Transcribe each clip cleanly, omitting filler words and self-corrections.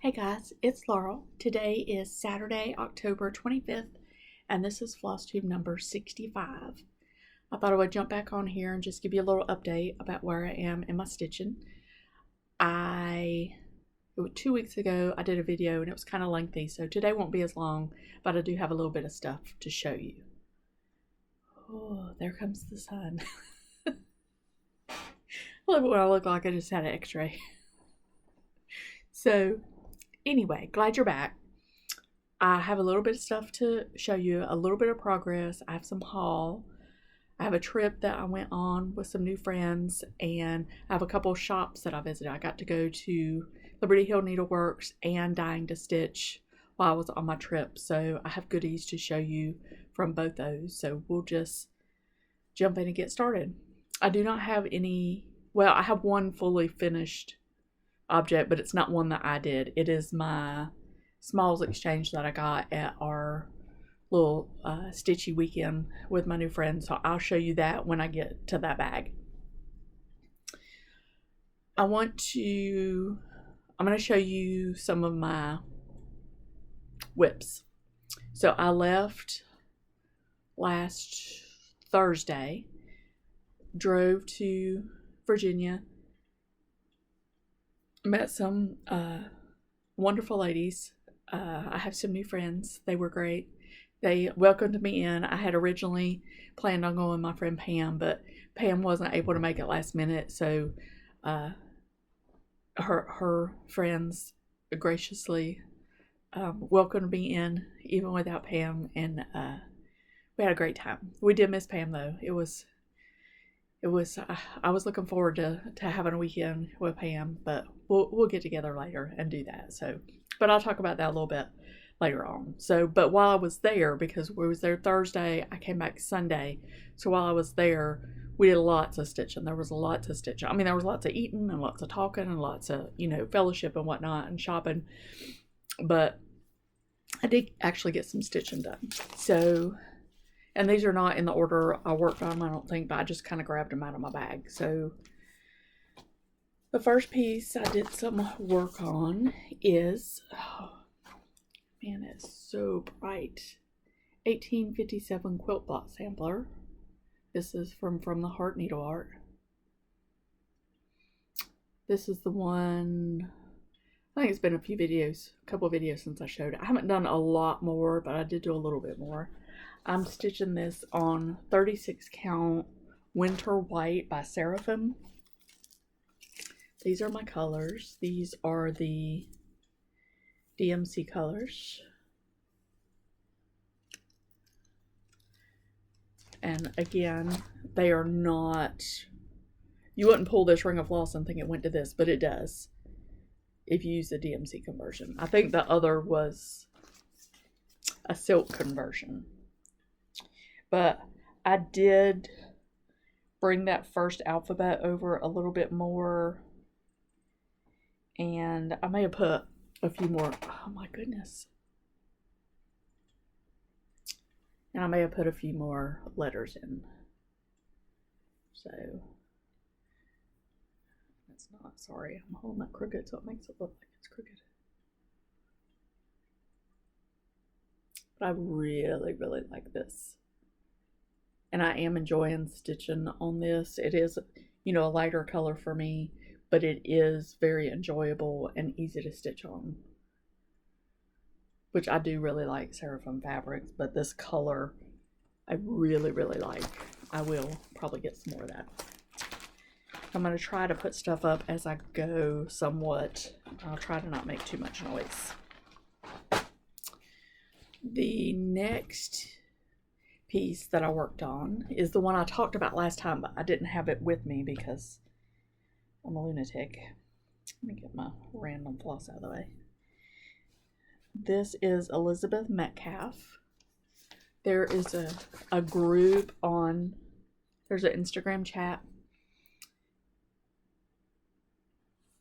Hey guys, it's Laurel. Today is Saturday, October 25th, and this is FLOSSTUBE number 65. I thought I would jump back on here and just give you a little update about where I am in my stitching. 2 weeks ago, I did a video and it was kind of lengthy, so today won't be as long, but I do have a little bit of stuff to show you. Oh, there comes the sun. Look what I look like. I just had an x-ray. So, anyway, glad you're back. I have a little bit of stuff to show you, a little bit of progress. I have some haul. I have a trip that I went on with some new friends, and I have a couple of shops that I visited. I got to go to Liberty Hill Needleworks and Dying to Stitch while I was on my trip, so I have goodies to show you from both those. So we'll just jump in and get started. I do not have any, well, I have one fully finished object, but it's not one that I did. It is my smalls exchange that I got at our little stitchy weekend with my new friends, so I'll show you that when I get to that bag. I'm going to show you some of my whips. So I left last Thursday, drove to Virginia, met some wonderful ladies. I have some new friends. They were great. They welcomed me in. I had originally planned on going with my friend Pam, but Pam wasn't able to make it last minute, so her friends graciously welcomed me in even without Pam, and we had a great time. We did miss Pam though. I was looking forward to having a weekend with Pam, but we'll get together later and do that. So, but I'll talk about that a little bit later on. So, but while I was there, because we was there Thursday, I came back Sunday. So while I was there, we did lots of stitching. There was lots of stitching. I mean, there was lots of eating and lots of talking and lots of, fellowship and whatnot and shopping. But I did actually get some stitching done. So, and these are not in the order I worked on them, I don't think, but I just kind of grabbed them out of my bag. So the first piece I did some work on is, oh man, it's so bright, 1857 quilt block sampler. This is from the Heart Needle Art. This is the one, I think it's been a couple of videos since I showed it. I haven't done a lot more, but I did do a little bit more. I'm stitching this on 36 count Winter White by Seraphim. These are my colors. These are the DMC colors. And again, they are not, you wouldn't pull this ring of floss and think it went to this, but it does if you use the DMC conversion. I think the other was a silk conversion. But I did bring that first alphabet over a little bit more, and I may have put a few more, oh my goodness. And I may have put a few more letters in. So, that's not, sorry, I'm holding that crooked so it makes it look like it's crooked. But I really, really like this. And I am enjoying stitching on this. It is, a lighter color for me, but it is very enjoyable and easy to stitch on. Which I do really like Seraphim fabrics, but this color I really, really like. I will probably get some more of that. I'm going to try to put stuff up as I go somewhat. I'll try to not make too much noise. The next piece that I worked on is the one I talked about last time, but I didn't have it with me because I'm a lunatic. Let me get my random floss out of the way. This is Elizabeth Metcalf. There is a group on, there's an Instagram chat.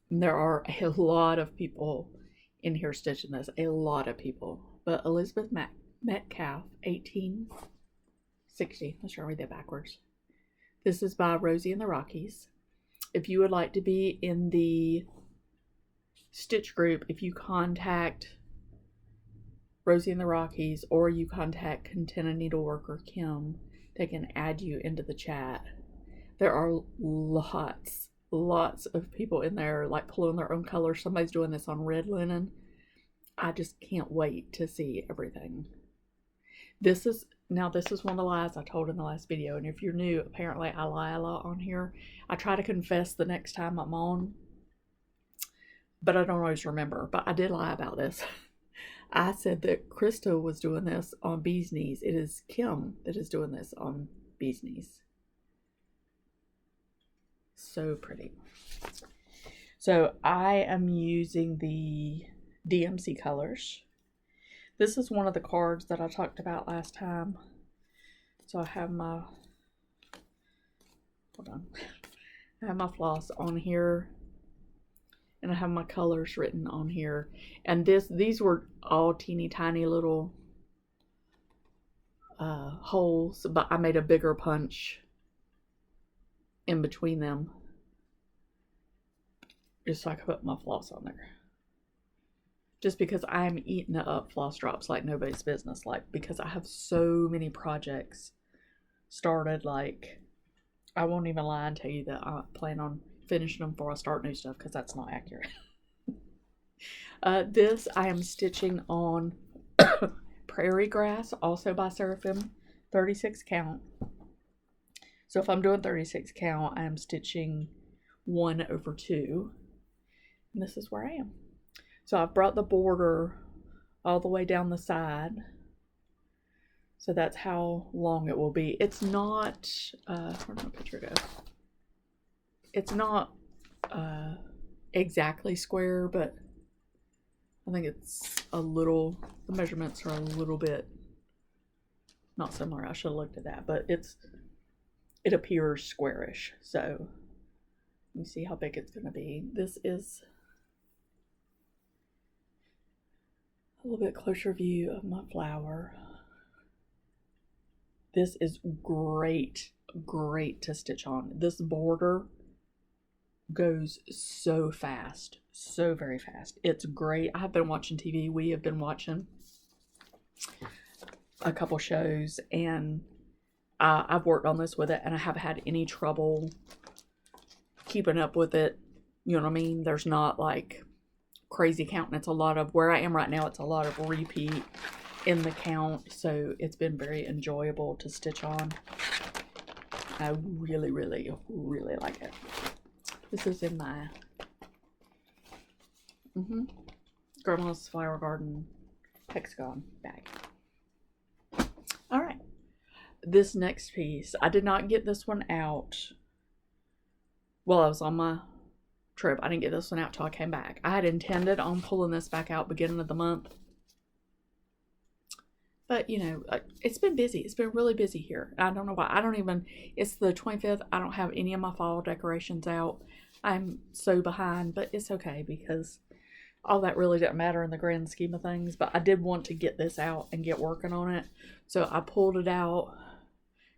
And there are a lot of people in here stitching this, a lot of people. But Elizabeth Metcalf, 1860. Let's try to read that backwards. This is by Rosie in the Rockies. If you would like to be in the Stitch group, if you contact Rosie in the Rockies or you contact Contented Needleworker Kim, they can add you into the chat. There are lots of people in there like pulling their own colors. Somebody's doing this on red linen. I just can't wait to see everything. This is one of the lies I told in the last video, and if you're new, apparently I lie a lot on here. I try to confess the next time I'm on, but I don't always remember. But I did lie about this. I said that Krista was doing this on Bee's Knees. It is Kim that is doing this on Bee's Knees. So pretty. So I am using the DMC colors. This is one of the cards that I talked about last time. So I have my, I have my floss on here, and I have my colors written on here. And these were all teeny tiny little holes, but I made a bigger punch in between them just so I could put my floss on there. Just because I'm eating up floss drops like nobody's business, like because I have so many projects started. Like, I won't even lie and tell you that I plan on finishing them before I start new stuff, because that's not accurate. This I am stitching on Prairie Grass, also by Seraphim, 36 count. So if I'm doing 36 count, I am stitching 1/2, and this is where I am. So I've brought the border all the way down the side. So that's how long it will be. It's not, where'd my picture go? It's not exactly square, but I think it's a little, the measurements are a little bit not similar. I should have looked at that, but it appears squarish. So you see how big it's going to be. This is a little bit closer view of my flower. This is great to stitch on. This border goes so fast, so very fast. It's great. I've been watching TV. We have been watching a couple shows, and I've worked on this with it, and I haven't had any trouble keeping up with it. You know what I mean? There's not like crazy count, and it's a lot of, where I am right now, it's a lot of repeat in the count, so it's been very enjoyable to stitch on. I really like it. This is in my Grandma's Flower Garden hexagon bag. All right, this next piece, I did not get this one out while I was on my trip. I didn't get this one out till I came back. I had intended on pulling this back out beginning of the month, but you know, it's been busy. It's been really busy here. I don't know why. It's the 25th. I don't have any of my fall decorations out. I'm so behind, but it's okay because all that really didn't matter in the grand scheme of things. But I did want to get this out and get working on it, so I pulled it out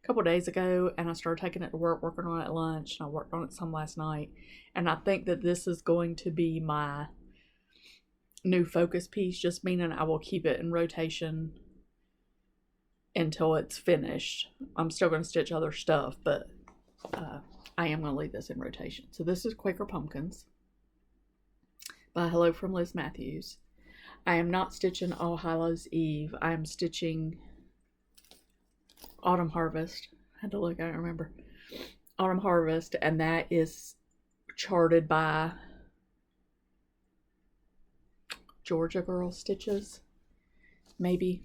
a couple days ago, and I started taking it to work, working on it at lunch, and I worked on it some last night. And I think that this is going to be my new focus piece, just meaning I will keep it in rotation until it's finished. I'm still going to stitch other stuff, but I am going to leave this in rotation. So this is Quaker Pumpkins by Hello from Liz Matthews. I am not stitching All Hallows Eve. I am stitching Autumn Harvest. I had to look, I don't remember. Autumn Harvest, and that is charted by Georgia Girl Stitches, maybe.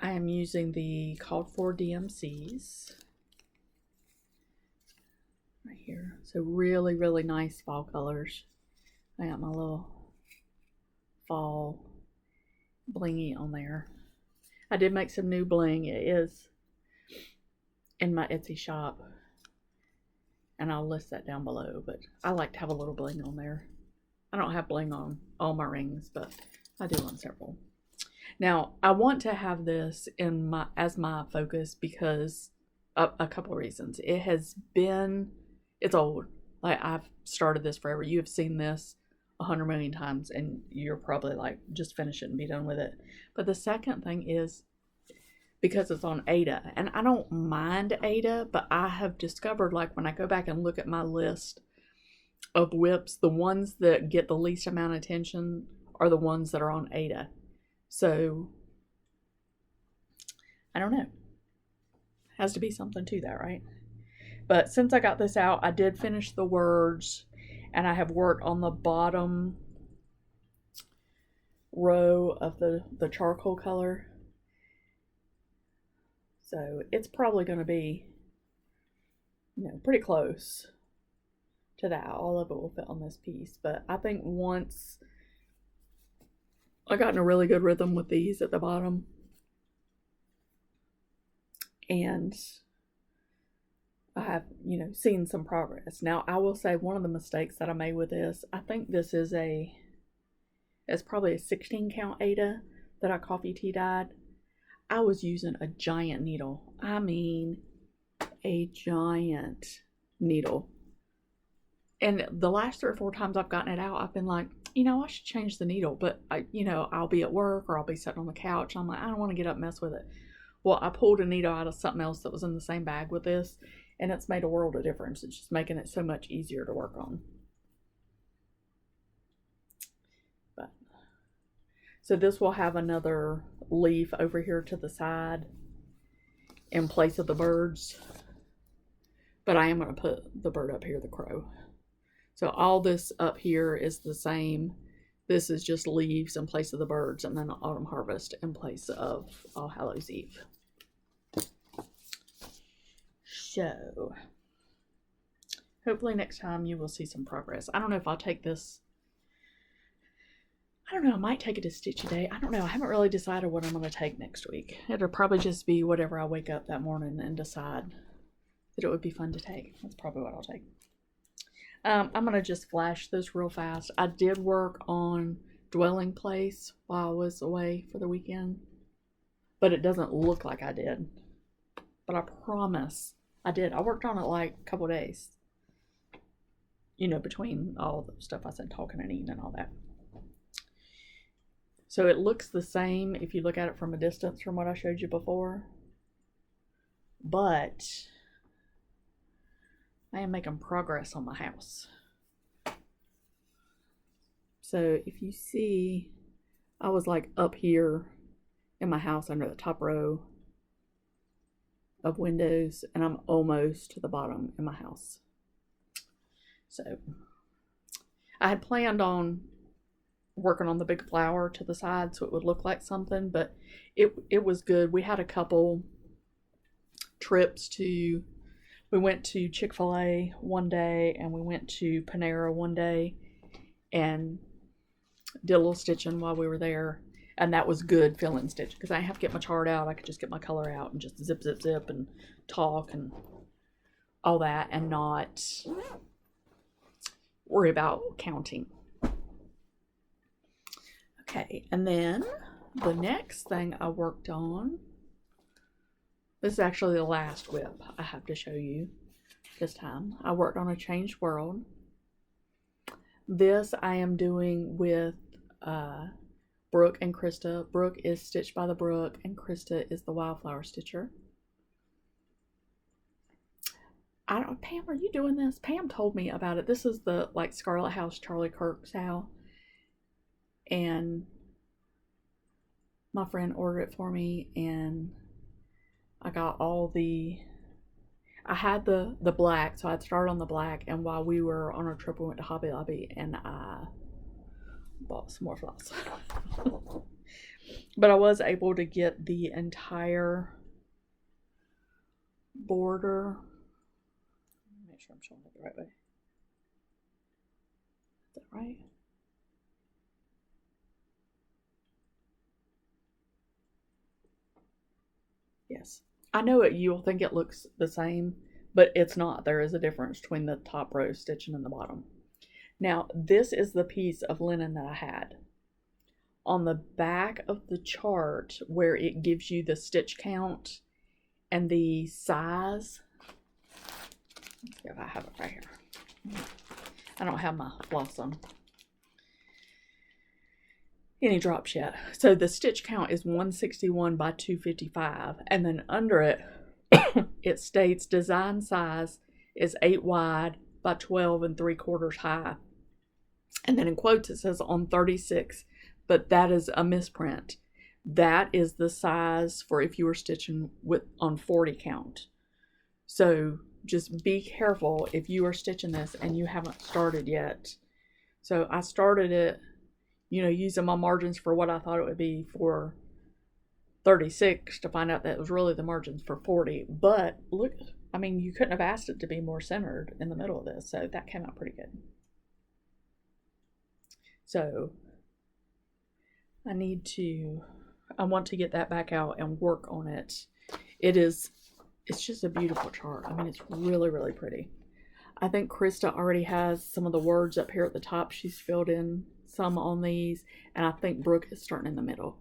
I am using the called for DMCs right here. So really nice fall colors. I got my little fall blingy on there. I did make some new bling. It is in my Etsy shop, and I'll list that down below, but I like to have a little bling on there. I don't have bling on all my rings, but I do on several. Now, I want to have this as my focus because a couple of reasons. It's old. Like, I've started this forever. You have seen this 100 million times and you're probably like, just finish it and be done with it. But the second thing is, because it's on Ada, and I don't mind Ada, but I have discovered, like, when I go back and look at my list of whips, the ones that get the least amount of attention are the ones that are on Ada. So I don't know, has to be something to that, right? But since I got this out, I did finish the words, and I have worked on the bottom row of the charcoal color. So it's probably going to be, pretty close to that. All of it will fit on this piece. But I think once I got in a really good rhythm with these at the bottom, and I have, seen some progress. Now, I will say one of the mistakes that I made with this, I think this is it's probably a 16 count Ada that I coffee tea dyed. I was using a giant needle. I mean, a giant needle. And the last 3 or 4 times I've gotten it out, I've been like, I should change the needle. But, I'll be at work or I'll be sitting on the couch. I'm like, I don't want to get up and mess with it. Well, I pulled a needle out of something else that was in the same bag with this, and it's made a world of difference. It's just making it so much easier to work on. So this will have another leaf over here to the side in place of the birds. But I am going to put the bird up here, the crow. So all this up here is the same. This is just leaves in place of the birds, and then the autumn harvest in place of All Hallows Eve. So hopefully next time you will see some progress. I don't know if I'll take this. I don't know, I might take it to Stitchy Day. I don't know. I haven't really decided what I'm going to take next week. It'll probably just be whatever I wake up that morning and decide that it would be fun to take. That's probably what I'll take. I'm going to just flash this real fast. I did work on Dwelling Place while I was away for the weekend, but it doesn't look like I did. But I promise I did. I worked on it like a couple days. Between all the stuff I said, talking and eating and all that. So it looks the same if you look at it from a distance from what I showed you before. But I am making progress on my house. So if you see, I was like up here in my house under the top row of windows, and I'm almost to the bottom in my house. So I had planned on working on the big flower to the side so it would look like something, but it was good. We had a couple trips we went to Chick-fil-A one day, and we went to Panera one day and did a little stitching while we were there, and that was good filling stitch because I didn't have to get my chart out. I could just get my color out and just zip and talk and all that and not worry about counting. Okay, and then the next thing I worked on, this is actually the last whip I have to show you this time. I worked on a Changed World. This I am doing with Brooke and Krista. Brooke is Stitched by the Brook, and Krista is the Wildflower Stitcher. Pam, are you doing this? Pam told me about it. This is the Scarlet House, Charlie Kirk's house. And my friend ordered it for me, and I got I had the black, so I'd started on the black, and while we were on our trip, we went to Hobby Lobby, and I bought some more floss. But I was able to get the entire border. Make sure I'm showing it the right way. Is that right? Yes. I know you'll think it looks the same, but it's not. There is a difference between the top row stitching and the bottom. Now, this is the piece of linen that I had. On the back of the chart where it gives you the stitch count and the size, let's see if I have it right here. I don't have my floss on. any drops yet. So the stitch count is 161 by 255, and then under it, it states design size is 8 wide by 12 3/4 high. And then in quotes it says on 36, but that is a misprint. That is the size for if you were stitching with on 40 count. So just be careful if you are stitching this and you haven't started yet. So I started it, using my margins for what I thought it would be for 36 to find out that it was really the margins for 40. But look, I mean, you couldn't have asked it to be more centered in the middle of this. So that came out pretty good. So I want to get that back out and work on it. It's just a beautiful chart. I mean, it's really, really pretty. I think Krista already has some of the words up here at the top. She's filled in some on these, and I think Brooke is starting in the middle.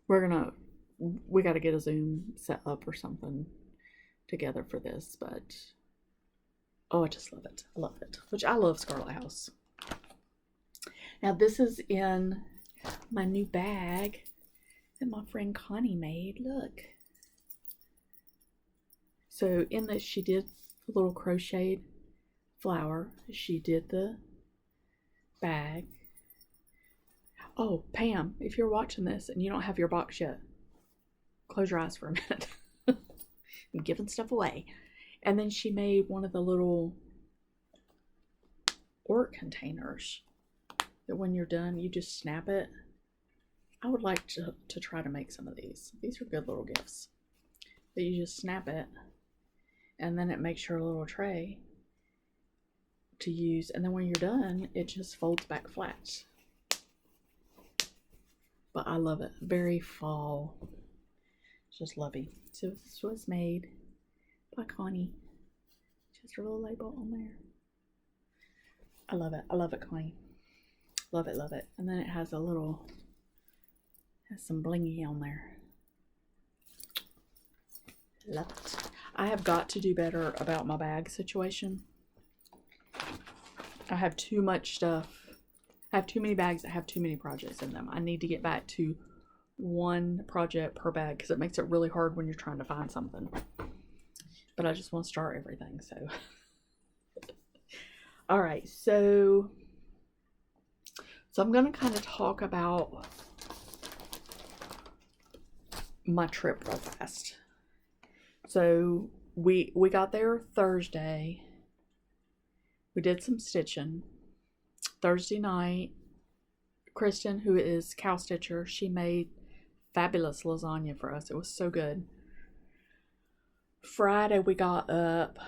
We got to get a Zoom set up or something together for this, but oh, I just love it. I love it. Which I love Scarlet House. Now this is in my new bag that my friend Connie made. Look. So in this she did a little crocheted flower. She did the bag. Oh, Pam, if you're watching this and you don't have your box yet, close your eyes for a minute. I'm giving stuff away. And then she made one of the little orc containers that when you're done, you just snap it. I would like to try to make some of these. These are good little gifts. But you just snap it, and then it makes your little tray to use. And then when you're done, it just folds back flat. But I love it. Very fall. Just lovey. So this was made by Connie. Just a little label on there. I love it. I love it, Connie. Love it, love it. And then it has some blingy on there. Love it. I have got to do better about my bag situation. I have too much stuff. I have too many bags that have too many projects in them. I need to get back to one project per bag because it makes it really hard when you're trying to find something. But I just want to start everything, so. All right, so I'm going to kind of talk about my trip real fast. So we got there Thursday. We did some stitching. Thursday night, Kristen, who is Cow Stitcher, she made fabulous lasagna for us. It was so good. Friday we got up.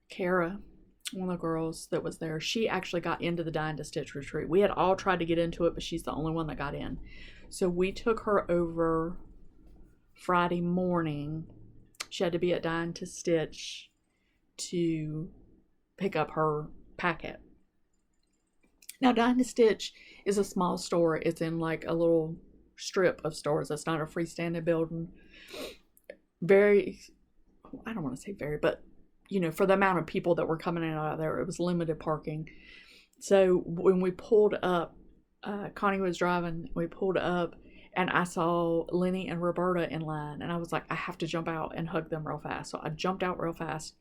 Kara, one of the girls that was there, she actually got into the Dying to Stitch retreat. We had all tried to get into it, but she's the only one that got in. So we took her over Friday morning. She had to be at Dying to Stitch to pick up her packet. Now, Dying to Stitch is a small store. It's in like a little strip of stores. It's not a freestanding building. Very, I don't want to say very, but for the amount of people that were coming in and out of there, it was limited parking. So when we pulled up, Connie was driving, we pulled up, and I saw Lenny and Roberta in line, and I was like, I have to jump out and hug them real fast. So I jumped out real fast,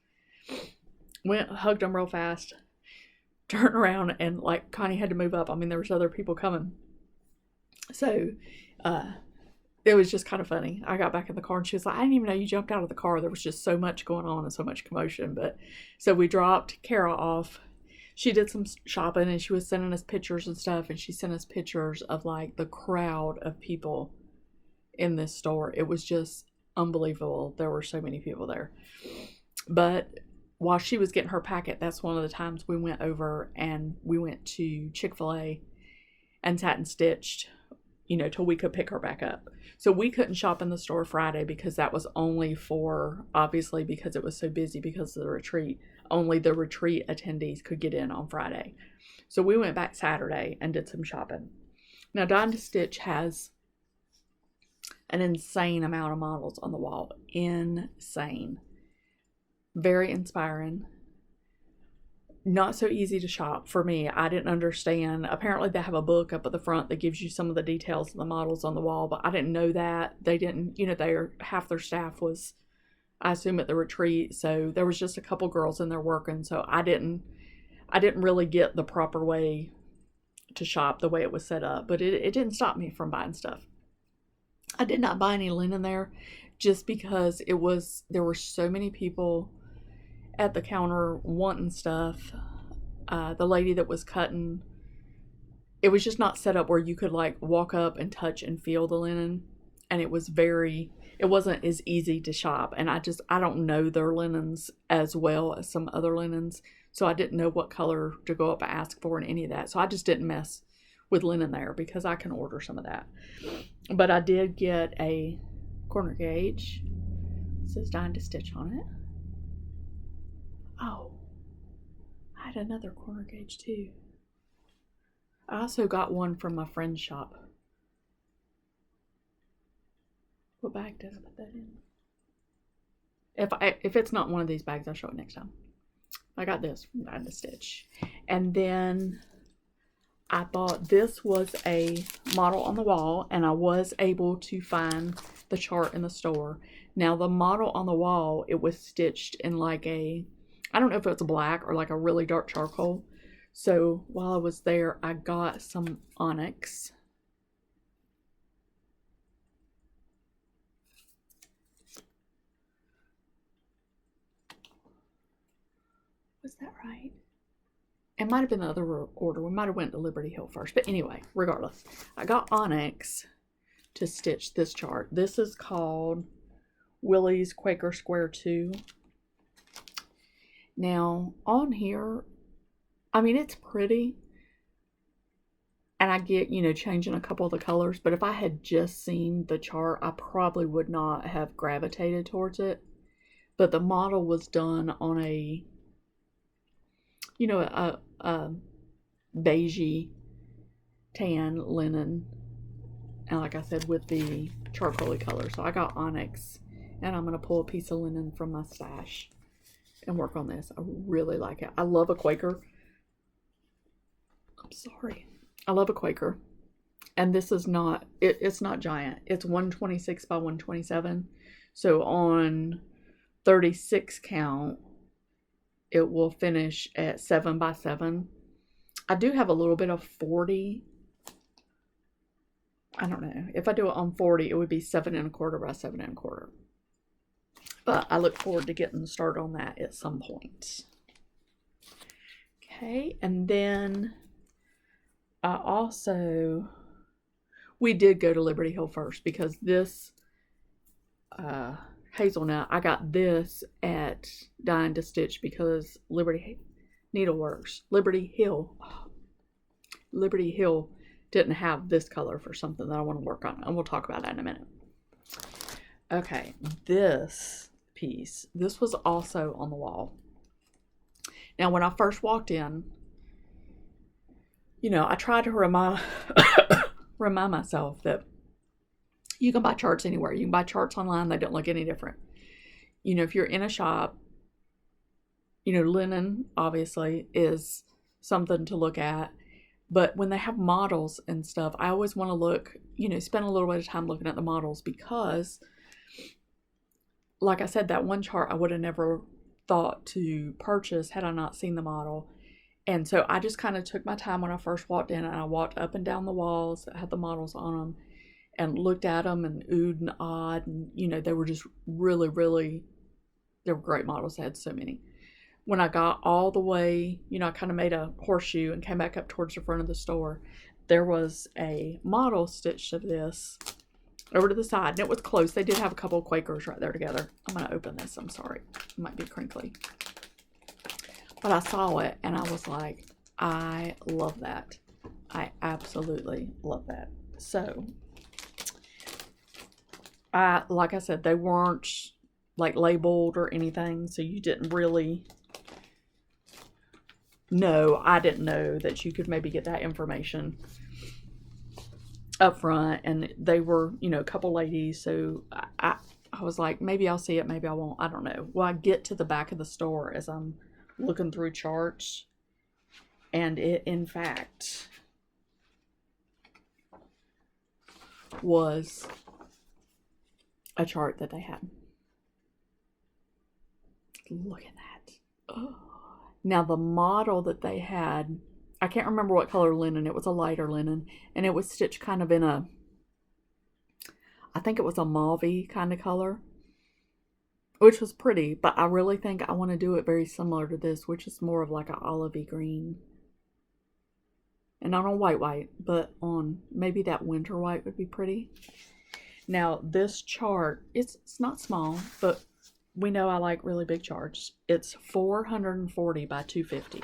hugged them real fast, turned around, and like Connie had to move up. I mean, there was other people coming. So it was just kind of funny. I got back in the car and she was like, I didn't even know you jumped out of the car. There was just so much going on and so much commotion. But so we dropped Kara off. She did some shopping and she was sending us pictures and stuff. And she sent us pictures of like the crowd of people in this store. It was just unbelievable. There were so many people there. But while she was getting her packet, that's one of the times we went over and we went to Chick-fil-A and sat and stitched, till we could pick her back up. So we couldn't shop in the store Friday because that was only for, obviously, because it was so busy because of the retreat, only the retreat attendees could get in on Friday. So we went back Saturday and did some shopping. Now, Dying to Stitch has an insane amount of models on the wall. Insane. Very inspiring. not so easy to shop for me. I didn't understand. Apparently they have a book up at the front that gives you some of the details of the models on the wall, but I didn't know that. They didn't, half their staff was, I assume, at the retreat, so there was just a couple girls in there working, so I didn't really get the proper way to shop, the way it was set up, but it didn't stop me from buying stuff. I did not buy any linen there just because there were so many people at the counter wanting stuff. The lady that was cutting, it was just not set up where you could like walk up and touch and feel the linen, and it wasn't as easy to shop, and I don't know their linens as well as some other linens, so I didn't know what color to go up and ask for and any of that, so I just didn't mess with linen there because I can order some of that. But I did get a corner gauge. It says Dying to Stitch on it. Oh, I had another corner gauge too. I also got one from my friend's shop. What bag did I put that in? If it's not one of these bags, I'll show it next time. I got this from Dying to Stitch. And then I thought this was a model on the wall, and I was able to find the chart in the store. Now the model on the wall, it was stitched in like I don't know if it's black or like a really dark charcoal. So while I was there, I got some onyx. Was that right? It might have been the other order. We might have went to Liberty Hill first. But anyway, regardless, I got onyx to stitch this chart. This is called Willie's Quaker Square 2. Now, on here, I mean, it's pretty. And I get, changing a couple of the colors. But if I had just seen the chart, I probably would not have gravitated towards it. But the model was done on a beigey tan linen, and like I said, with the charcoaly color. So I got onyx, and I'm going to pull a piece of linen from my stash and work on this. I really like it. I love a Quaker. I'm sorry. I love a Quaker. And this is not, it's not giant. It's 126 by 127. So on 36 count, it will finish at 7 by 7. I do have a little bit of 40. I don't know. If I do it on 40, it would be 7 1/4 by 7 1/4. But I look forward to getting started on that at some point. Okay, and then we did go to Liberty Hill first because this hazelnut, I got this at Dying to Stitch because Liberty Hill didn't have this color for something that I want to work on, and we'll talk about that in a minute. Okay, this piece, this was also on the wall. Now, when I first walked in, I tried to remind myself that you can buy charts anywhere. You can buy charts online. They don't look any different. If you're in a shop, linen obviously is something to look at. But when they have models and stuff, I always want to look, spend a little bit of time looking at the models because, like I said, that one chart I would have never thought to purchase had I not seen the model. And so I just kind of took my time when I first walked in, and I walked up and down the walls that had the models on them and looked at them and oohed and awed. And, they were just really, really, they were great models. They had so many. When I got all the way, I kind of made a horseshoe and came back up towards the front of the store, there was a model stitched of this over to the side, and it was close. They did have a couple of Quakers right there together. I'm going to open this. I'm sorry. It might be crinkly. But I saw it, and I was like, I love that. I absolutely love that. So, like I said, they weren't like labeled or anything, so you didn't really know. I didn't know that you could maybe get that information up front, and they were, a couple ladies, so I was like, maybe I'll see it, maybe I won't, I don't know. Well, I get to the back of the store as I'm looking through charts, And it, in fact, was a chart that they had. Look at that. Oh. Now, the model that they had, I can't remember what color linen. It was a lighter linen. And it was stitched kind of in a, I think it was a mauve-y kind of color, which was pretty. But I really think I want to do it very similar to this, which is more of like an olivey green. And not on white, but on maybe that winter white would be pretty. Now, this chart, it's not small, but we know I like really big charts. It's 440 by 250.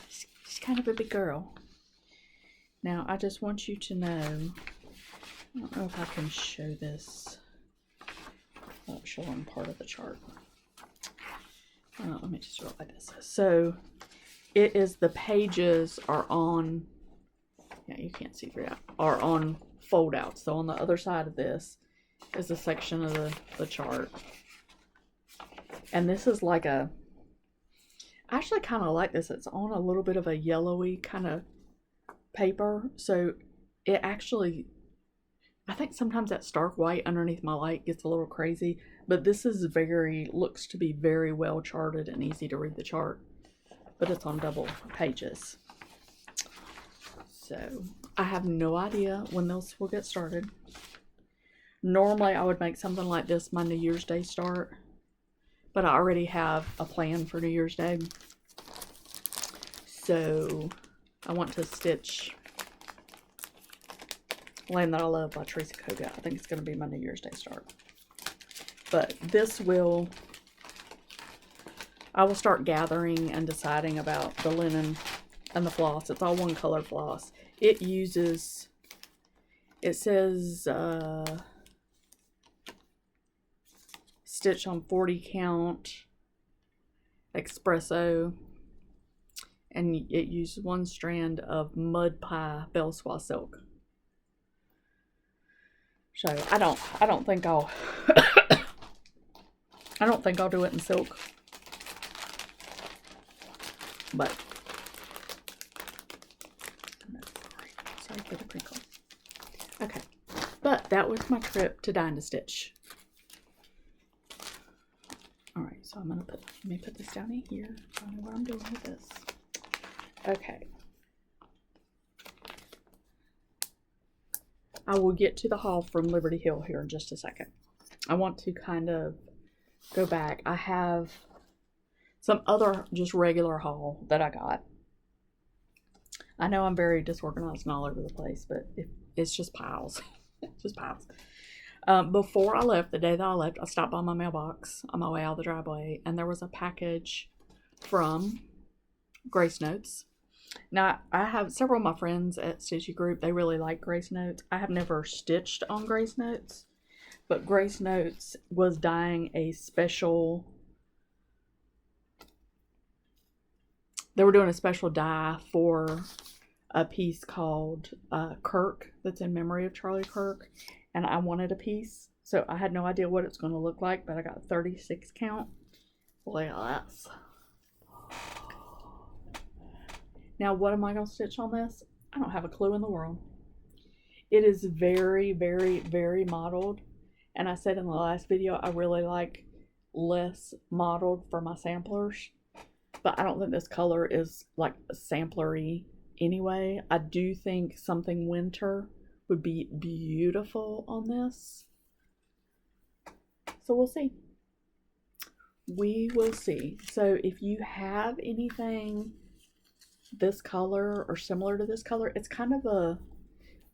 She's kind of a big girl. Now, I just want you to know, I don't know if I can show this. I'll show on part of the chart. Let me just do it like this. So, it is, the pages are on, yeah, you can't see through that, are on fold out. So on the other side of this is a section of the chart. And this is like a, I actually kind of like this. It's on a little bit of a yellowy kind of paper. So it actually, I think sometimes that stark white underneath my light gets a little crazy. But this is looks to be very well charted and easy to read the chart. But it's on double pages. So I have no idea when those will get started. Normally I would make something like this my New Year's Day start, but I already have a plan for New Year's Day. So I want to stitch Land That I Love by Teresa Koga. I think it's going to be my New Year's Day start. But this will, I will start gathering and deciding about the linen and the floss. It's all one color floss. It uses, it says stitch on 40 count espresso, and it uses one strand of mud pie bell swa silk. So I don't think I'll I don't think I'll do it in silk. But sorry for the crinkle. Okay, but that was my trip to Dine to Stitch. All right, so I'm gonna let me put this down in here. I don't know what I'm doing with this. Okay, I will get to the haul from Liberty Hill here in just a second. I want to kind of go back. I have some other just regular haul that I got. I know I'm very disorganized and all over the place, but it's just piles. It's just piles. Before I left, the day that I left, I stopped by my mailbox on my way out of the driveway, and there was a package from Grace Notes. Now, I have several of my friends at Stitchy Group. They really like Grace Notes. I have never stitched on Grace Notes, but Grace Notes was dyeing a special, they were doing a special dye for a piece called Kirk, that's in memory of Charlie Kirk, and I wanted a piece, so I had no idea what it's going to look like, but I got 36 count. Look at this. Now, what am I going to stitch on this? I don't have a clue in the world. It is very, very, very mottled, and I said in the last video I really like less mottled for my samplers, but I don't think this color is like samplery anyway. I do think something winter would be beautiful on this, so we'll see. We will see. So if you have anything this color or similar to this color, it's kind of a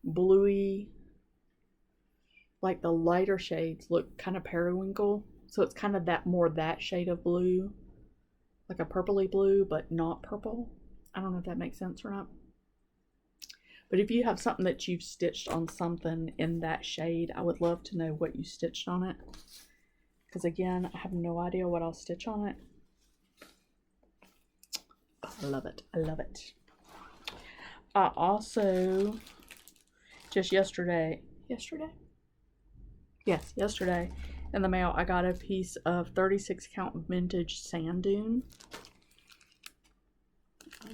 bluey, like the lighter shades look kind of periwinkle, so it's kind of that shade of blue, like a purpley blue but not purple. I don't know if that makes sense or not, but if you have something that you've stitched on something in that shade, I would love to know what you stitched on it, because again, I have no idea what I'll stitch on it. I love it. I love it. I also, just yesterday, in the mail, I got a piece of 36 count vintage sand dune. I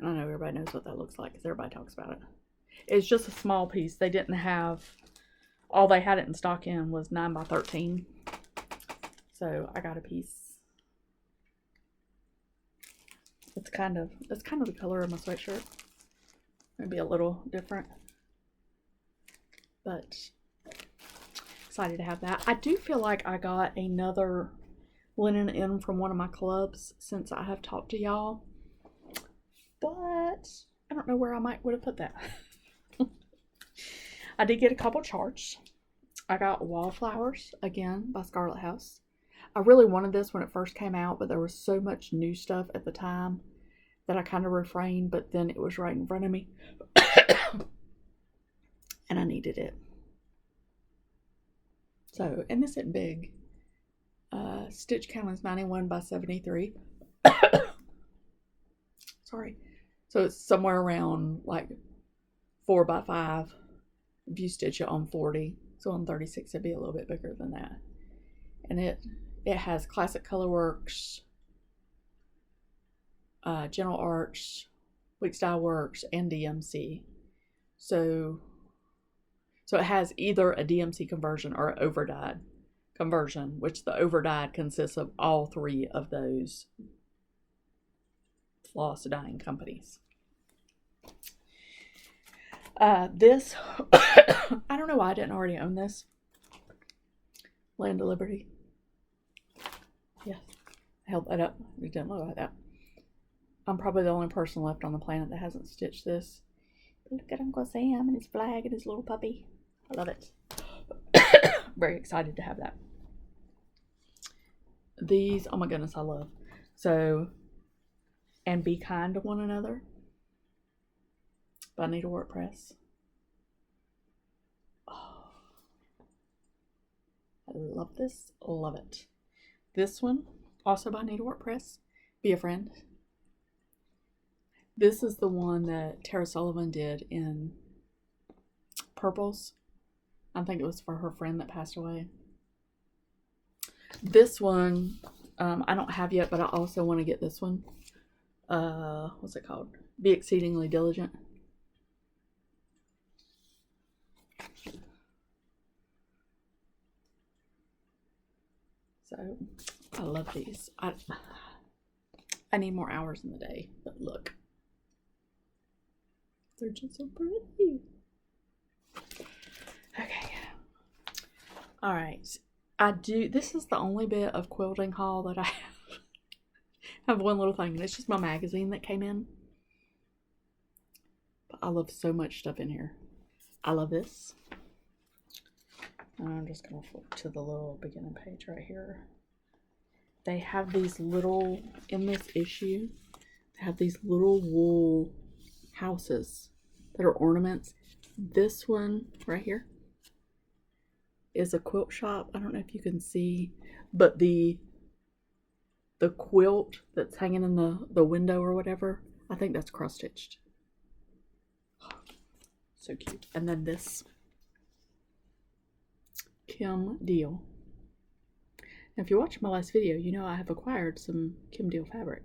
know everybody knows what that looks like because everybody talks about it. It's just a small piece. They didn't have, all they had it in stock in was 9 by 13. So I got a piece. It's kind of the color of my sweatshirt. Maybe a little different, but excited to have that. I do feel like I got another linen in from one of my clubs since I have talked to y'all, but I don't know where I would have put that. I did get a couple charts. I got Wallflowers again by Scarlet House. I really wanted this when it first came out, but there was so much new stuff at the time that I kind of refrained, but then it was right in front of me and I needed it. So, and this isn't big. Stitch count is 91 by 73. Sorry. So it's somewhere around like 4 by 5 if you stitch it on 40. So on 36 it'd be a little bit bigger than that. And it has Classic Colorworks, Gentle Arts, Week Style Works, and DMC. So it has either a DMC conversion or an overdyed conversion, which the overdyed consists of all 3 of those floss dyeing companies. This, I don't know why I didn't already own this. Land of Liberty. Yes, I held that up. It didn't look like that. I'm probably the only person left on the planet that hasn't stitched this. But look at Uncle Sam and his flag and his little puppy. I love it. Very excited to have that. These, oh my goodness, I love. So, and Be Kind to One Another by Needlework Press. Oh, I love this. Love it. This one, also by Needlework Press, Be a Friend. This is the one that Tara Sullivan did in purples. I think it was for her friend that passed away. This one, I don't have yet, but I also want to get this one. What's it called? Be Exceedingly Diligent. So, I love these. I need more hours in the day, but look. They're just so pretty. Okay. Alright. This is the only bit of quilting haul that I have. I have one little thing, and it's just my magazine that came in. But I love so much stuff in here. I love this. And I'm just going to flip to the little beginning page right here. They have these little, in this issue, they have these little wool houses that are ornaments. This one right here is a quilt shop. I don't know if you can see, but the quilt that's hanging in the window or whatever, I think that's cross stitched. So cute. And then this Kim Deal. Now, if you watched my last video, you know I have acquired some Kim Deal fabric.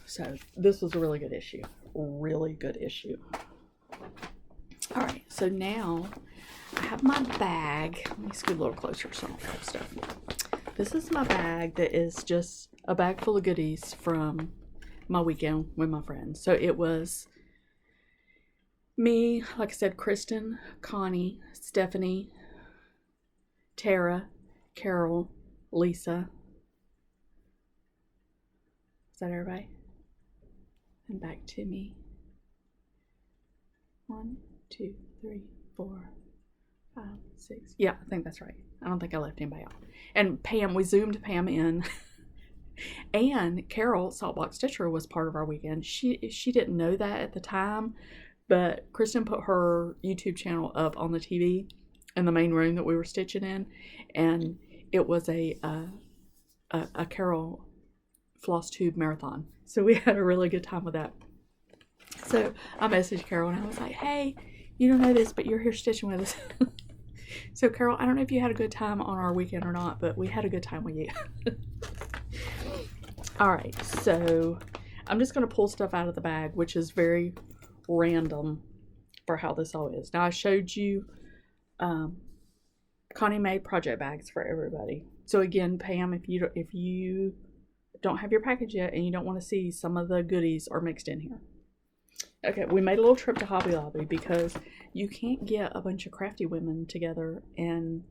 So this was a really good issue. Really good issue. All right, so now I have my bag. Let me scoot a little closer so I don't fall stuff. This is my bag that is just a bag full of goodies from my weekend with my friends. So it was me, like I said, Kristen, Connie, Stephanie, Tara, Carol, Lisa. Is that everybody? And back to me. 1, 2, 3, 4, 5, 6. Yeah, I think that's right. I don't think I left anybody out. And Pam, we zoomed Pam in. And Carol, Saltbox Stitcher, was part of our weekend. She didn't know that at the time, but Kristen put her YouTube channel up on the TV in the main room that we were stitching in, and it was a Carol FLOSSTUBE marathon. So we had a really good time with that. So I messaged Carol and I was like, hey, you don't know this, but you're here stitching with us. So Carol, I don't know if you had a good time on our weekend or not, but we had a good time with you. Alright, so I'm just going to pull stuff out of the bag, which is very random for how this all is. Now, I showed you Connie made project bags for everybody. So again, Pam, if you don't have your package yet and you don't want to see, some of the goodies are mixed in here. Okay, we made a little trip to Hobby Lobby because you can't get a bunch of crafty women together and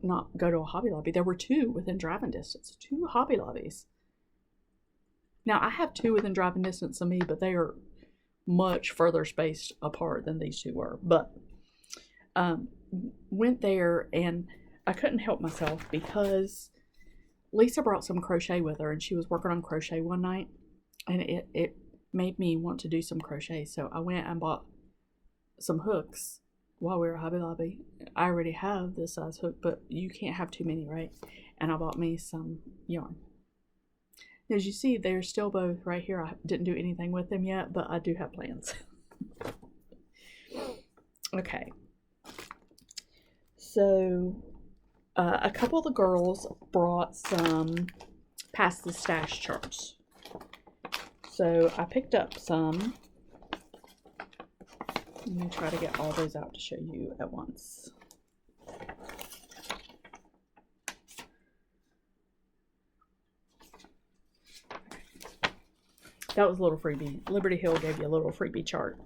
not go to a Hobby Lobby. There were 2 within driving distance, 2 Hobby Lobbies. Now, I have 2 within driving distance of me, but they are much further spaced apart than these 2 were. But went there, and I couldn't help myself because Lisa brought some crochet with her, and she was working on crochet one night, and it made me want to do some crochet. So I went and bought some hooks while we were at Hobby Lobby. I already have this size hook, but you can't have too many, right? And I bought me some yarn. As you see, they're still both right here. I didn't do anything with them yet, but I do have plans. Okay. So, a couple of the girls brought some Pass the Stash charts. So, I picked up some. Let me try to get all those out to show you at once. That was a little freebie. Liberty Hill gave you a little freebie chart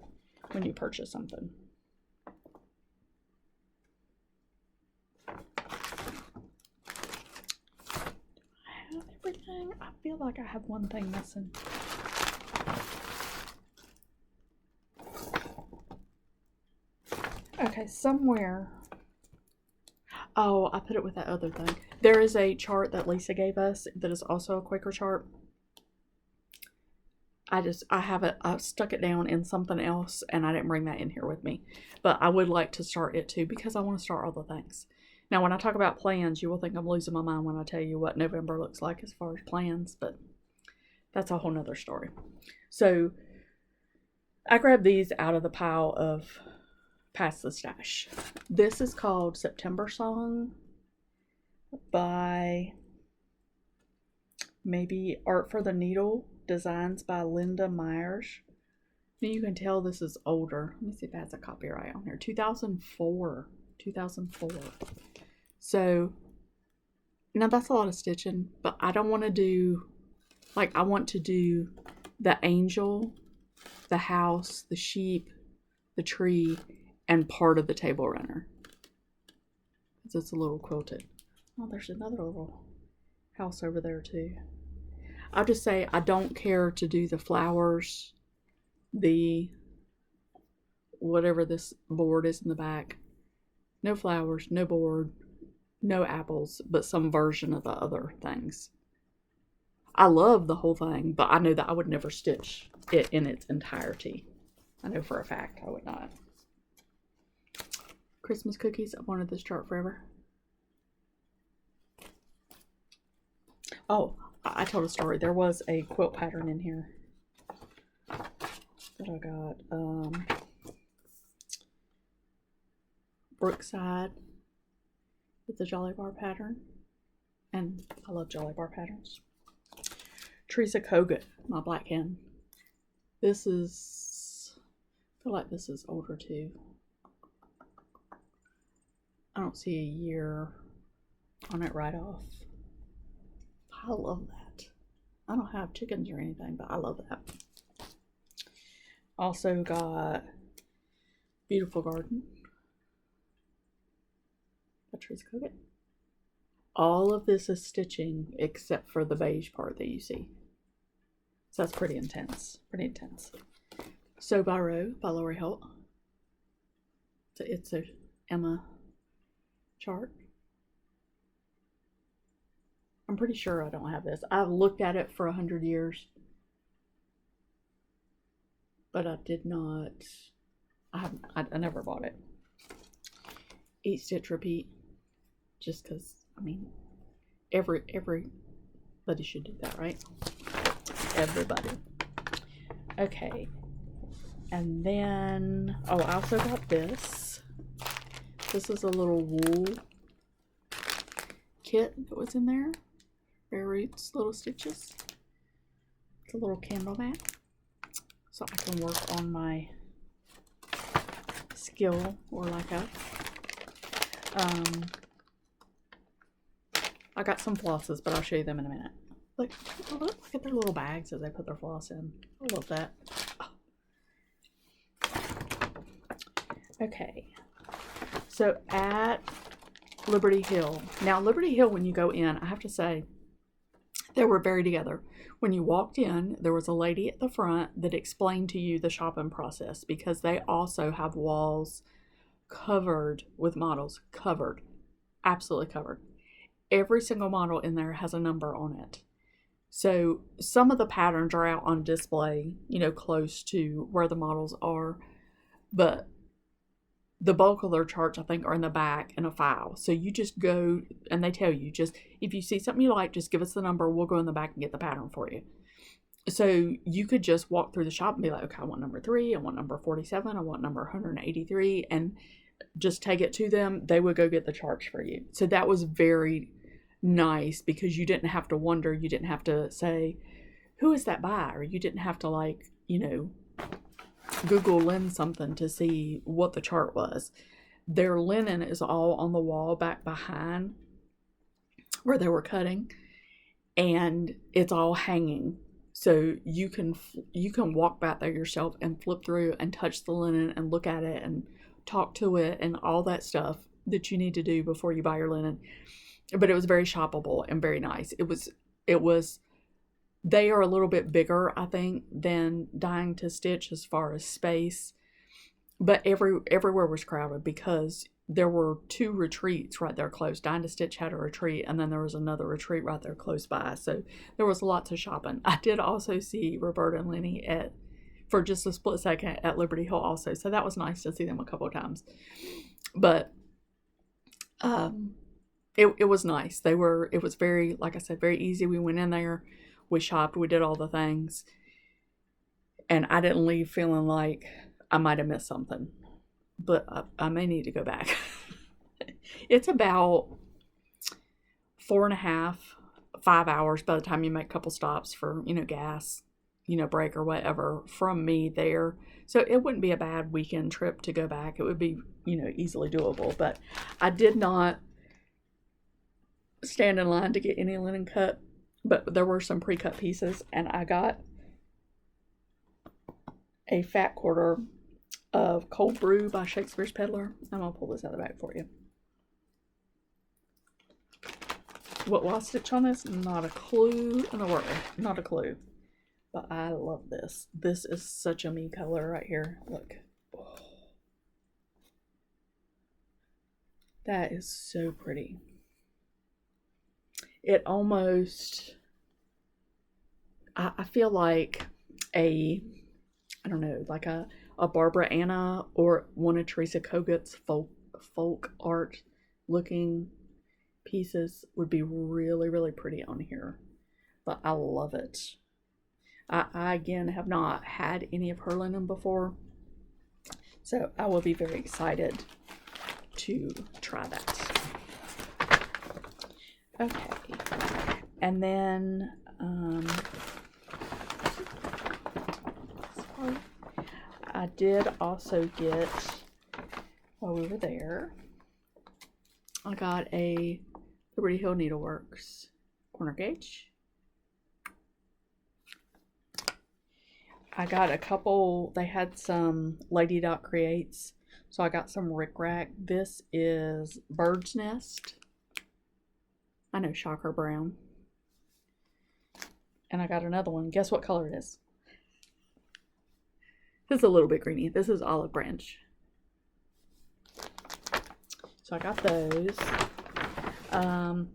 when you purchase something. Do I have everything? I feel like I have one thing missing. Okay, somewhere. Oh, I put it with that other thing. There is a chart that Lisa gave us that is also a Quaker chart. I have it, I stuck it down in something else, and I didn't bring that in here with me. But I would like to start it too, because I want to start all the things. Now, when I talk about plans, you will think I'm losing my mind when I tell you what November looks like as far as plans, but that's a whole nother story. So, I grabbed these out of the pile of Pass the Stash. This is called September Song by maybe Art for the Needle. Designs by Linda Myers. Now you can tell this is older. Let me see if it has a copyright on here. 2004. 2004. So, now that's a lot of stitching, but I don't want to do, like, I want to do the angel, the house, the sheep, the tree, and part of the table runner. It's a little quilted. Oh, there's another little house over there too. I'll just say I don't care to do the flowers, the whatever this board is in the back. No flowers, no board, no apples, but some version of the other things. I love the whole thing, but I know that I would never stitch it in its entirety. I know for a fact I would not. Christmas cookies. I've wanted this chart forever. Oh, I told a story. There was a quilt pattern in here that I got. Brookside with the Jolly Bar pattern. And I love Jolly Bar patterns. Teresa Kogut, my black hen. This is, I feel like this is older too. I don't see a year on it right off. I love that. I don't have chickens or anything, but I love that. Also got Beautiful Garden by Teresa Kogut. All of this is stitching except for the beige part that you see. So that's pretty intense. Pretty intense. Sew by Row by Lori Holt. So it's a Emma chart. I'm pretty sure I don't have this. I've looked at it for 100 years. But I did not. I never bought it. Eat, Stitch, Repeat. Just because, I mean, everybody should do that, right? Everybody. Okay. And then, oh, I also got this. This is a little wool kit that was in there Bare Roots little stitches. It's a little candle mat, so I can work on my skill or lack of. I got some flosses, but I'll show you them in a minute. Look at their little bags that they put their floss in. I love that. Okay, so at Liberty Hill. Now, Liberty Hill, when you go in, I have to say, they were very together. When you walked in, there was a lady at the front that explained to you the shopping process, because they also have walls covered with models. Covered. Absolutely covered. Every single model in there has a number on it. So some of the patterns are out on display, you know, close to where the models are, but the bulk of their charts, I think, are in the back in a file. So you just go, and they tell you, just if you see something you like, just give us the number. We'll go in the back and get the pattern for you. So you could just walk through the shop and be like, okay, I want number 3, I want number 47, I want number 183, and just take it to them. They would go get the charts for you. So that was very nice, because you didn't have to wonder, you didn't have to say, who is that by? Or you didn't have to, like, you know, Google lens something to see what the chart was. Their linen is all on the wall back behind where they were cutting, and it's all hanging. So you can walk back there yourself and flip through and touch the linen and look at it and talk to it and all that stuff that you need to do before you buy your linen. But it was very shoppable and very nice. It was they are a little bit bigger, I think, than Dying to Stitch as far as space. But everywhere was crowded, because there were 2 retreats right there close. Dying to Stitch had a retreat, and then there was another retreat right there close by. So there was lots of shopping. I did also see Roberta and Lenny for just a split second at Liberty Hill also. So that was nice to see them a couple of times. But it was nice. It was very, like I said, very easy. We went in there, we shopped, we did all the things, and I didn't leave feeling like I might have missed something, but I may need to go back. It's about 4.5, 5 hours by the time you make a couple stops for, you know, gas, you know, break or whatever from me there. So it wouldn't be a bad weekend trip to go back. It would be, you know, easily doable. But I did not stand in line to get any linen cut, but there were some pre-cut pieces, and I got a fat quarter of Cold Brew by Shakespeare's Peddler. I'm gonna pull this out of the bag for you. What will I stitch on this? Not a clue in the world. Not a clue. But I love this. This is such a me color right here. Look. Oh. That is so pretty. It almost, I feel like I don't know, like a Barbara Anna or one of Teresa Kogut's folk art looking pieces would be really, really pretty on here. But I love it. I again have not had any of her linen before, so I will be very excited to try that. Okay, and then I did also get, while we were there, I got a Liberty Hill Needleworks corner gauge. I got a couple, they had some Lady Dot Creates, so I got some Rick Rack. This is Bird's Nest. I know, shocker brown. And I got another one. Guess what color it is? This is a little bit greeny. This is Olive Branch. So I got those. And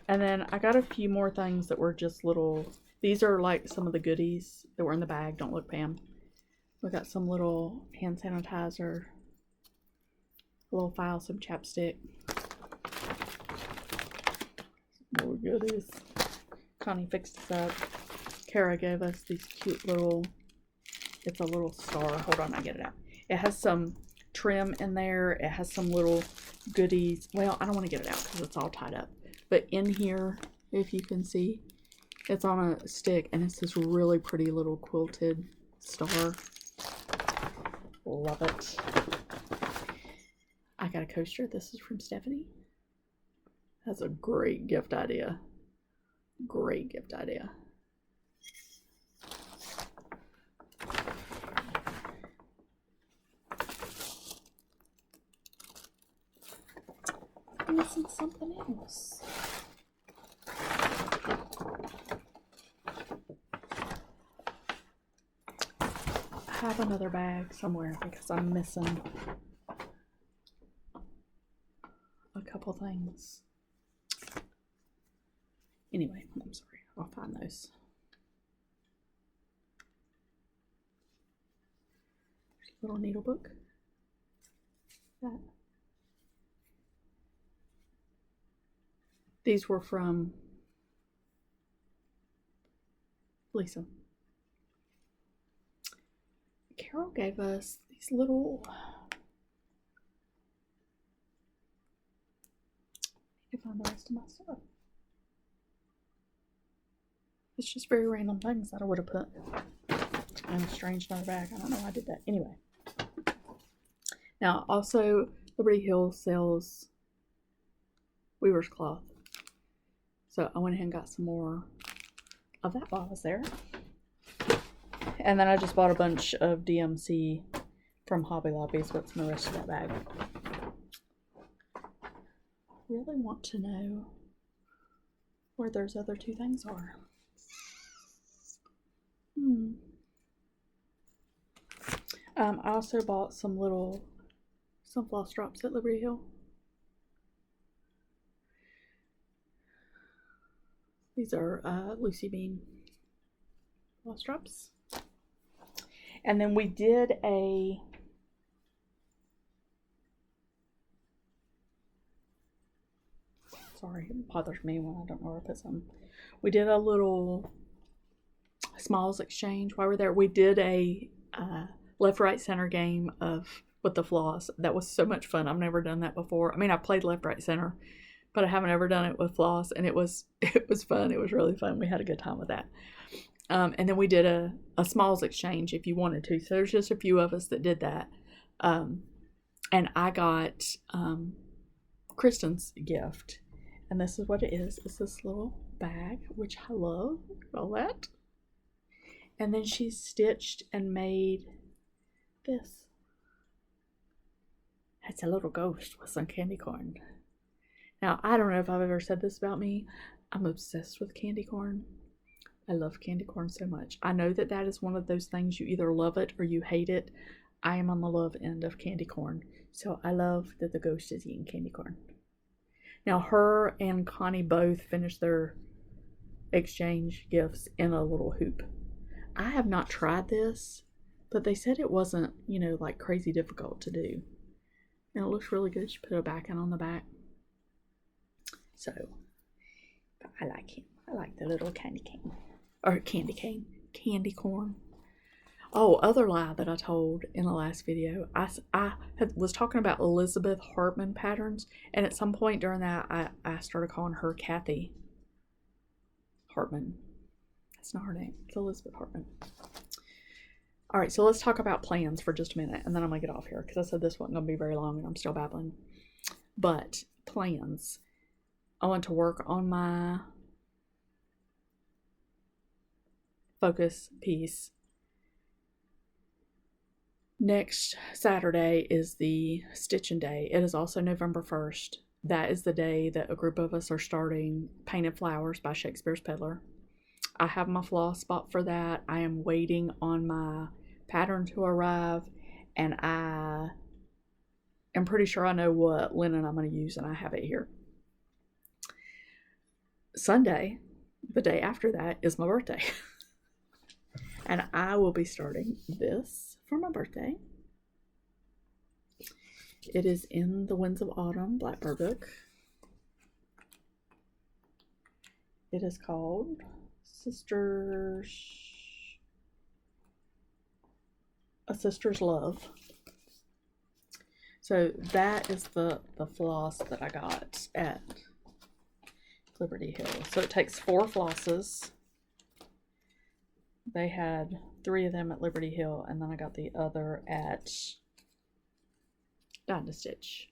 then I got a few more things that were just little. These are like some of the goodies that were in the bag. Don't look, Pam. We got some little hand sanitizer, a little file, some chapstick. More goodies. Connie fixed us up. Kara gave us these cute little, it's a little star. Hold on, I get it out. It has some trim in there. It has some little goodies. Well, I don't want to get it out because it's all tied up. But in here, if you can see, It's on a stick, and it's this really pretty little quilted star. Love it. I got a coaster. This is from Stephanie. That's a great gift idea. Great gift idea. I'm missing something else. I have another bag somewhere because I'm missing a couple things. Anyway, I'm sorry. I'll find those. Little needle book. That. These were from Lisa. Carol gave us these little, I need to find the rest of my stuff. It's just very random things that I would have put in a strange another bag. I don't know why I did that. Anyway. Now, also, Liberty Hill sells weaver's cloth. So I went ahead and got some more of that while I was there. And then I just bought a bunch of DMC from Hobby Lobby. So what's in the rest of that bag? I really want to know where those other two things are. I also bought some floss drops at Liberty Hill. These are Lucy Bean floss drops. And then we did a sorry, it bothers me when I don't know where to put some. We did a little smalls exchange while we were there. We did a left, right, center game with the floss. That was so much fun. I've never done that before. I mean, I played left, right, center, but I haven't ever done it with floss, and it was fun. It was really fun. We had a good time with that. And then we did a smalls exchange if you wanted to. So there's just a few of us that did that. And I got Kristen's gift. And this is what it is. It's this little bag, which I love. All that. And then she stitched and made this. It's a little ghost with some candy corn. Now, I don't know if I've ever said this about me. I'm obsessed with candy corn. I love candy corn so much. I know that that is one of those things you either love it or you hate it. I am on the love end of candy corn. So I love that the ghost is eating candy corn. Now, her and Connie both finished their exchange gifts in a little hoop. I have not tried this, but they said it wasn't, like crazy difficult to do. And it looks really good. She put a backing on the back. So, I like him. I like the little candy cane. Or candy corn. Oh, other lie that I told in the last video. I was talking about Elizabeth Hartman patterns, and at some point during that, I started calling her Kathy Hartman. That's not her name. It's Elizabeth Hartman. All right, so let's talk about plans for just a minute, and then I'm going to get off here, because I said this wasn't going to be very long, and I'm still babbling. But, plans. I want to work on my focus piece. Next Saturday is the stitching day. It is also November 1st. That is the day that a group of us are starting Painted Flowers by Shakespeare's Peddler. I have my floss bought for that. I am waiting on my pattern to arrive, and I am pretty sure I know what linen I'm going to use, and I have it here. Sunday, the day after that, is my birthday. And I will be starting this for my birthday. It is in the Winds of Autumn Blackbird book. It is called A Sister's Love. So that is the floss that I got at Liberty Hill. So it takes 4 flosses. They had 3 of them at Liberty Hill, and then I got the other at Stitch.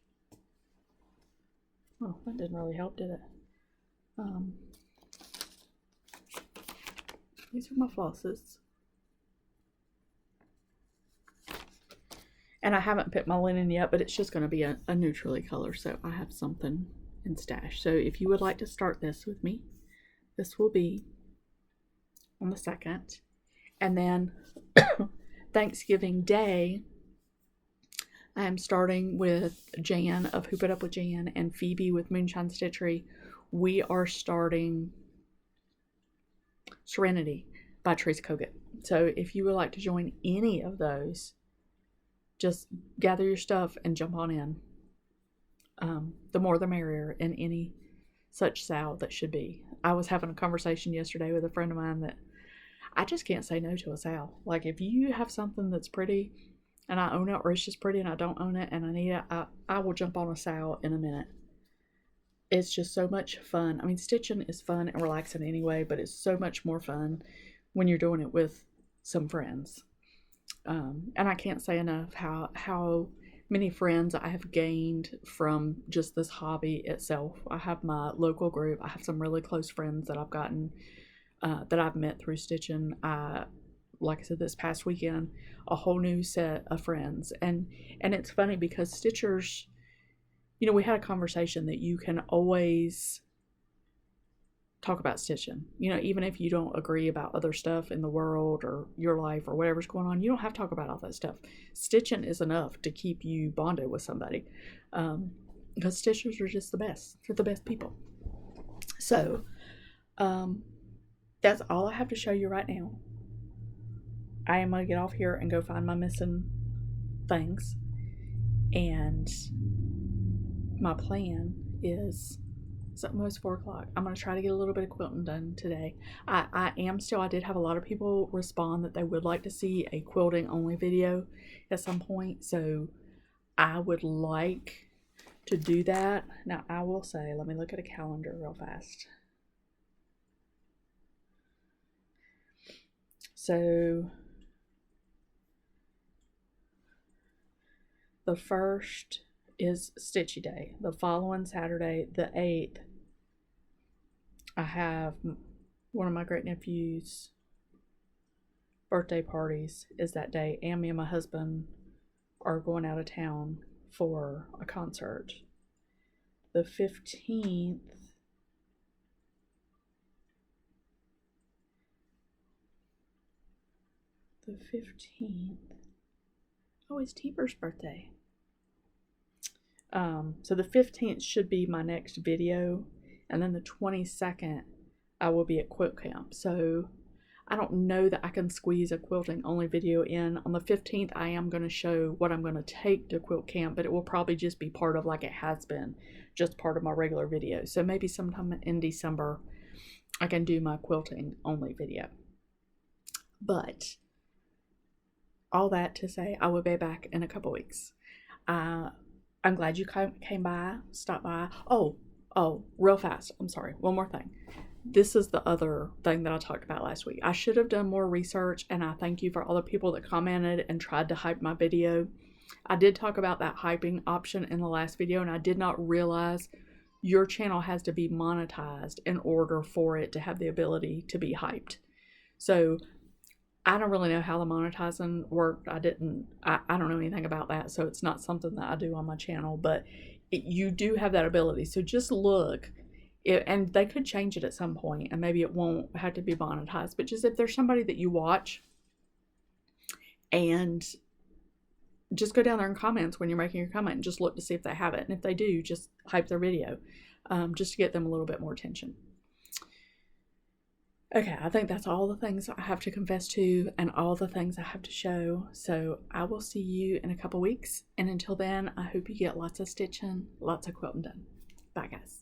Oh, that didn't really help, did it? These are my flosses. And I haven't picked my linen yet, but it's just going to be a neutrally color, so I have something in stash. So if you would like to start this with me, this will be on the 2nd. And then Thanksgiving Day, I am starting with Jan of Hoop It Up with Jan and Phoebe with Moonshine Stitchery. We are starting Serenity by Trace Kogut. So if you would like to join any of those, just gather your stuff and jump on in. The more the merrier in any such sale that should be. I was having a conversation yesterday with a friend of mine that I just can't say no to a sale. Like, if you have something that's pretty and I own it, or it's just pretty and I don't own it and I need it, I will jump on a sale in a minute. It's just so much fun. I mean, stitching is fun and relaxing anyway, but it's so much more fun when you're doing it with some friends. And I can't say enough how many friends I have gained from just this hobby itself. I have my local group. I have some really close friends that I've gotten, that I've met through stitching. Like I said, this past weekend, a whole new set of friends. And it's funny because stitchers, you know, we had a conversation that you can always talk about stitching. You know, even if you don't agree about other stuff in the world or your life or whatever's going on, you don't have to talk about all that stuff. Stitching is enough to keep you bonded with somebody, because stitchers are just the best. They're the best people. So that's all I have to show you right now. I am going to get off here and go find my missing things, and my plan is, it's almost 4 o'clock. I'm going to try to get a little bit of quilting done today. I did have a lot of people respond that they would like to see a quilting only video at some point. So I would like to do that. Now I will say, let me look at a calendar real fast. So the 1st is Stitchy Day. The following Saturday, the 8th, I have one of my great nephew's birthday parties is that day, and me and my husband are going out of town for a concert. The 15th, oh, it's Teeper's birthday. So the 15th should be my next video, and then the 22nd I will be at quilt camp. So I don't know that I can squeeze a quilting only video in. On the 15th I am going to show what I'm going to take to quilt camp, but it will probably just be part of, like it has been, just part of my regular video. So maybe sometime in December I can do my quilting only video. But all that to say, I will be back in a couple weeks. I'm glad you came by, stopped by. Oh, real fast. I'm sorry. One more thing. This is the other thing that I talked about last week. I should have done more research, and I thank you for all the people that commented and tried to hype my video. I did talk about that hyping option in the last video, and I did not realize your channel has to be monetized in order for it to have the ability to be hyped. So I don't really know how the monetizing worked. I don't know anything about that, so it's not something that I do on my channel, but you do have that ability. So just look, and they could change it at some point, and maybe it won't have to be monetized, but just if there's somebody that you watch, and just go down there in comments when you're making your comment and just look to see if they have it, and if they do, just hype their video, just to get them a little bit more attention. Okay, I think that's all the things I have to confess to and all the things I have to show. So I will see you in a couple weeks. And until then, I hope you get lots of stitching, lots of quilting done. Bye, guys.